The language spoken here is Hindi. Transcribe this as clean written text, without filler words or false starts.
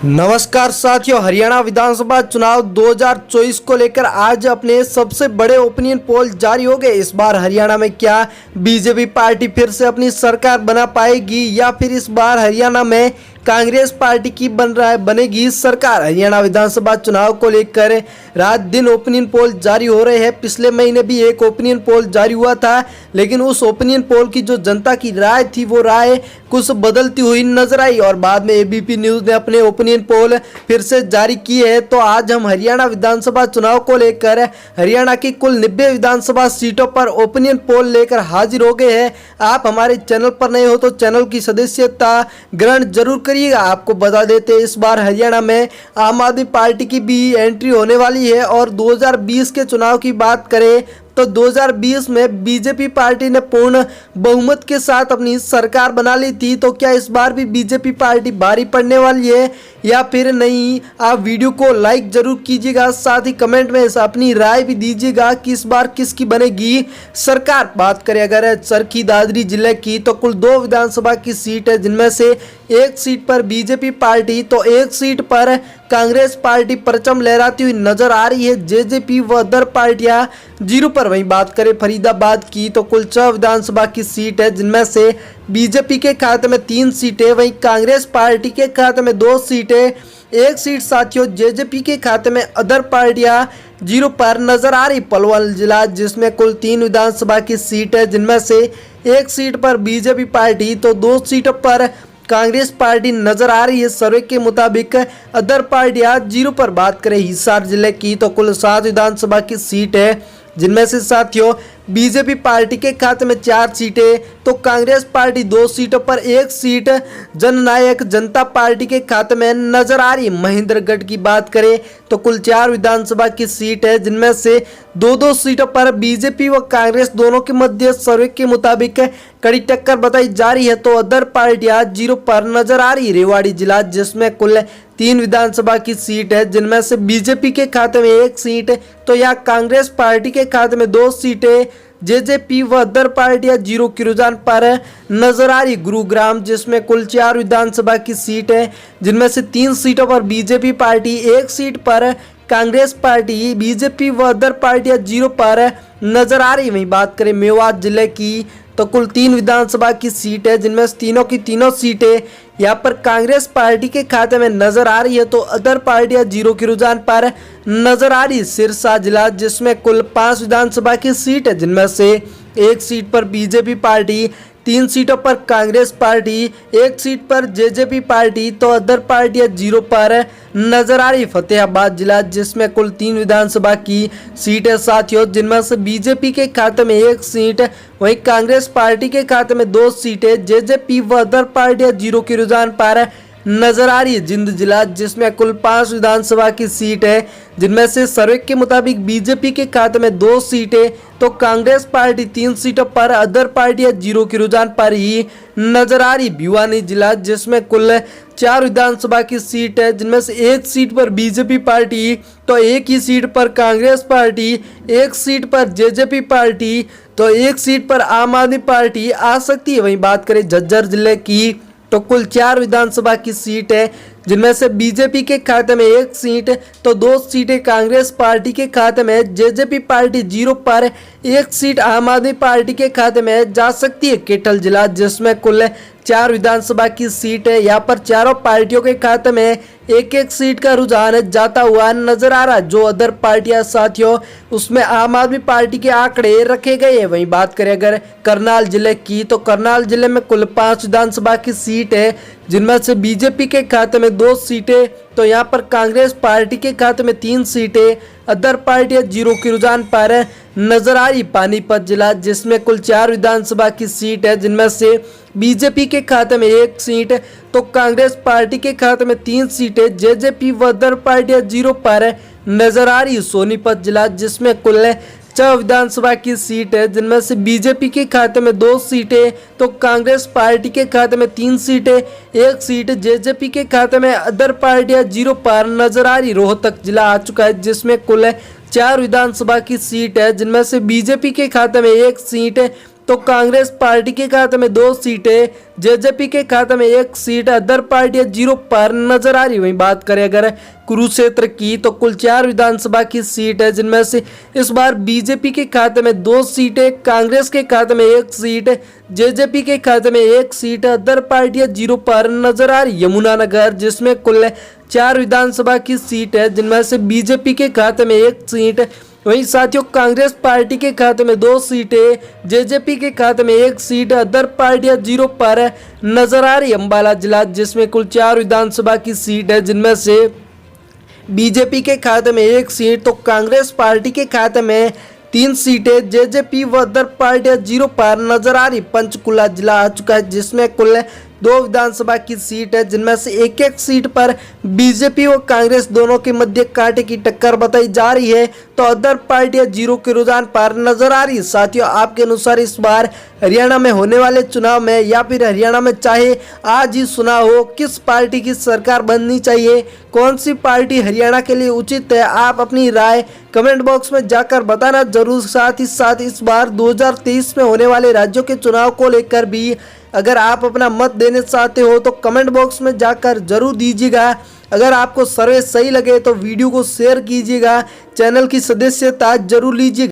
नमस्कार साथियों, हरियाणा विधानसभा चुनाव 2024 को लेकर आज अपने सबसे बड़े ओपिनियन पोल जारी हो गए। इस बार हरियाणा में क्या बीजेपी पार्टी फिर से अपनी सरकार बना पाएगी या फिर इस बार हरियाणा में कांग्रेस पार्टी की बनेगी सरकार। हरियाणा विधानसभा चुनाव को लेकर रात दिन ओपिनियन पोल जारी हो रहे हैं। पिछले महीने भी एक ओपिनियन पोल जारी हुआ था, लेकिन उस ओपिनियन पोल की जो जनता की राय थी वो राय कुछ बदलती हुई नजर आई और बाद में एबीपी न्यूज ने अपने ओपिनियन पोल फिर से जारी किए है। तो आज हम हरियाणा विधानसभा चुनाव को लेकर हरियाणा की कुल 90 विधानसभा सीटों पर ओपिनियन पोल लेकर हाजिर हो गए हैं। आप हमारे चैनल पर नए हो तो चैनल की सदस्यता ग्रहण जरूर करिएगा। आपको बता देते हैं, इस बार हरियाणा में आम आदमी पार्टी की भी एंट्री होने वाली है और 2020 के चुनाव की बात करें तो 2020 में बीजेपी पार्टी ने पूर्ण बहुमत के साथ अपनी सरकार बना ली थी। तो क्या इस बार भी बीजेपी पार्टी भारी पड़ने वाली है या फिर नहीं? आप वीडियो को लाइक जरूर कीजिएगा, साथ ही कमेंट में अपनी राय भी दीजिएगा कि इस बार किसकी बनेगी सरकार। बात करें अगर चरखी दादरी जिले की तो कुल 2 विधानसभा की सीट है, जिनमें से एक सीट पर बीजेपी पार्टी तो एक सीट पर कांग्रेस पार्टी परचम लहराती हुई नजर आ रही है। जेजेपी व अदर पार्टियां जीरो पर। वहीं बात करें फरीदाबाद की तो कुल 6 विधानसभा की सीट है, जिनमें से बीजेपी के खाते में 3 सीटें, वहीं कांग्रेस पार्टी के खाते में 2 सीटें। एक सीट साथियों जेजेपी के खाते में अदर पार्टियां जीरो पर नजर आ रही। पलवल जिला जिसमें कुल 3 विधानसभा की सीट है, जिनमें से एक सीट पर बीजेपी पार्टी तो 2 सीटों पर कांग्रेस पार्टी नजर आ रही है। सर्वे के मुताबिक अदर पार्टियां जीरो पर। बात करें हिसार जिले की तो कुल 7 विधानसभा की सीट है, जिनमें से साथियों बीजेपी पार्टी के खाते में 4 सीटें तो कांग्रेस पार्टी 2 सीटों पर एक सीट जननायक जनता पार्टी के खाते में नजर आ रही है। महेंद्रगढ़ की बात करें तो कुल 4 विधानसभा की सीट है, जिनमें से 2-2 सीटों पर बीजेपी व कांग्रेस दोनों के मध्य सर्वे के मुताबिक कड़ी टक्कर बताई जा रही है। तो अदर पार्टियां जीरो पर नजर आ रही है। रेवाड़ी जिला जिसमें कुल 3 विधानसभा की सीट है, जिनमें से बीजेपी के खाते में 1 सीट तो यहाँ कांग्रेस पार्टी के खाते में 2 सीटें। जेजेपी व अदर पार्टियां जीरो के रुझान पर नजर आ रही। गुरुग्राम जिसमें कुल 4 विधानसभा की सीट है, जिनमें से 3 सीटों पर बीजेपी पार्टी, 1 सीट पर कांग्रेस पार्टी। बीजेपी व अदर पार्टियां जीरो पर नजर आ रही। वहीं बात करें मेवात जिले की तो कुल 3 विधानसभा की सीट है, जिनमें से तीनों की तीनों सीटें यहाँ पर कांग्रेस पार्टी के खाते में नजर आ रही है। तो अदर पार्टियां जीरो के रुझान पर नजर आ रही। सिरसा जिला जिसमें कुल 5 विधानसभा की सीट है, जिनमें से एक सीट पर बीजेपी पार्टी, 3 सीटों पर कांग्रेस पार्टी, 1 सीट पर जेजेपी पार्टी तो अदर पार्टियां जीरो पर नजर आ रही। फतेहाबाद जिला जिसमें कुल 3 विधानसभा की सीट है साथियों, जिनमें से बीजेपी के खाते में 1 सीट, वहीं कांग्रेस पार्टी के खाते में 2 सीटें। जेजेपी व अदर पार्टियां जीरो के रुझान पर नजर आ रही है। जिंद जिला जिसमें कुल 5 विधानसभा की सीट है, जिनमें से सर्वे के मुताबिक बीजेपी के खाते में 2 सीटें तो कांग्रेस पार्टी 3 सीटों पर। अदर पार्टियां जीरो के रुझान पर ही नजर आ रही। भिवानी जिला जिसमें कुल 4 विधानसभा की सीट है, जिनमें से 1 सीट पर बीजेपी पार्टी तो 1 ही सीट पर कांग्रेस पार्टी, 1 सीट पर जेजेपी पार्टी तो 1 सीट पर आम आदमी पार्टी आ सकती है। वहीं बात करें झज्जर जिले की तो कुल 4 विधानसभा की सीट है, जिनमें से बीजेपी के खाते में 1 सीट तो 2 सीटें कांग्रेस पार्टी के खाते में। जेजेपी पार्टी जीरो पर, 1 सीट आम आदमी पार्टी के खाते में जा सकती है। कैथल जिला जिसमें कुल 4 विधानसभा की सीट है, यहाँ पर चारों पार्टियों के खाते में 1-1 सीट का रुझान जाता हुआ नजर आ रहा है। जो अदर पार्टियां साथियों उसमें आम आदमी पार्टी के आंकड़े रखे गए हैं। वहीं बात करें अगर करनाल जिले की तो करनाल जिले में कुल 5 विधानसभा की सीट है, जिनमें से बीजेपी के खाते में 2 सीटें तो यहाँ पर कांग्रेस पार्टी के खाते में 3 सीटें। अदर पार्टियां जीरो के रुझान पर नजर आ रही। पानीपत जिला जिसमें कुल 4 विधानसभा की सीट है, जिनमें से बीजेपी के खाते में 1 सीट तो कांग्रेस पार्टी के खाते में 3 सीटें। जेजेपी व अदर पार्टियां जीरो पर नजर आ रही। सोनीपत जिला जिसमें कुल 6 विधानसभा की सीट है, जिनमें से बीजेपी के खाते में 2 सीटें तो कांग्रेस पार्टी के खाते में 3 सीटें, 1 सीट जेजेपी के खाते में। अदर पार्टियां जीरो पर नजर आ रही। रोहतक जिला आ चुका है, जिसमें कुल 4 विधानसभा की सीट है, जिनमें से बीजेपी के खाते में 1 सीट तो कांग्रेस पार्टी के खाते में 2 सीटें, जेजेपी के खाते में 1 सीट, अदर पार्टियां 0 पर नजर आ रही। वहीं बात करें अगर कुरुक्षेत्र की तो कुल 4 विधानसभा की सीट है, जिनमें से इस बार बीजेपी के खाते में 2 सीटें, कांग्रेस के खाते में 1 सीट, जेजेपी के खाते में 1 सीट, अदर पार्टियां 0 पर नजर आ रही। यमुनानगर जिसमें कुल 4 विधानसभा की सीट है, जिनमें से बीजेपी के खाते में 1 सीट, वहीं साथियों कांग्रेस पार्टी के खाते में 2 सीटें, जेजेपी के खाते में 1 सीट, अदर पार्टियां 0 पर नजर आ रही। अंबाला जिला जिसमें कुल 4 विधानसभा की सीट है, जिनमें से बीजेपी के खाते में 1 सीट, तो कांग्रेस पार्टी के खाते में 3 सीटें, जेजेपी व अदर पार्टियां 0 पर नजर आ रही। पंचकुला जिला आ चुका है, जिसमें कुल 2 विधानसभा की सीट है, जिनमें से एक सीट पर बीजेपी व कांग्रेस दोनों के मध्य कांटे की टक्कर बताई जा रही है, तो अदर पार्टियां 0 के रुझान पर नजर आ रही है। साथियों आपके अनुसार इस बार हरियाणा में होने वाले चुनाव में या फिर हरियाणा में चाहे आज ही सुना हो, किस पार्टी की सरकार बननी चाहिए, कौन सी पार्टी हरियाणा के लिए उचित है, आप अपनी राय कमेंट बॉक्स में जाकर बताना जरूर। साथ ही साथ इस बार 2023 में होने वाले राज्यों के चुनाव को लेकर भी अगर आप अपना मत देना चाहते हो तो कमेंट बॉक्स में जाकर जरूर दीजिएगा। अगर आपको सर्वे सही लगे तो वीडियो को शेयर कीजिएगा, चैनल की सदस्यता जरूर लीजिएगा।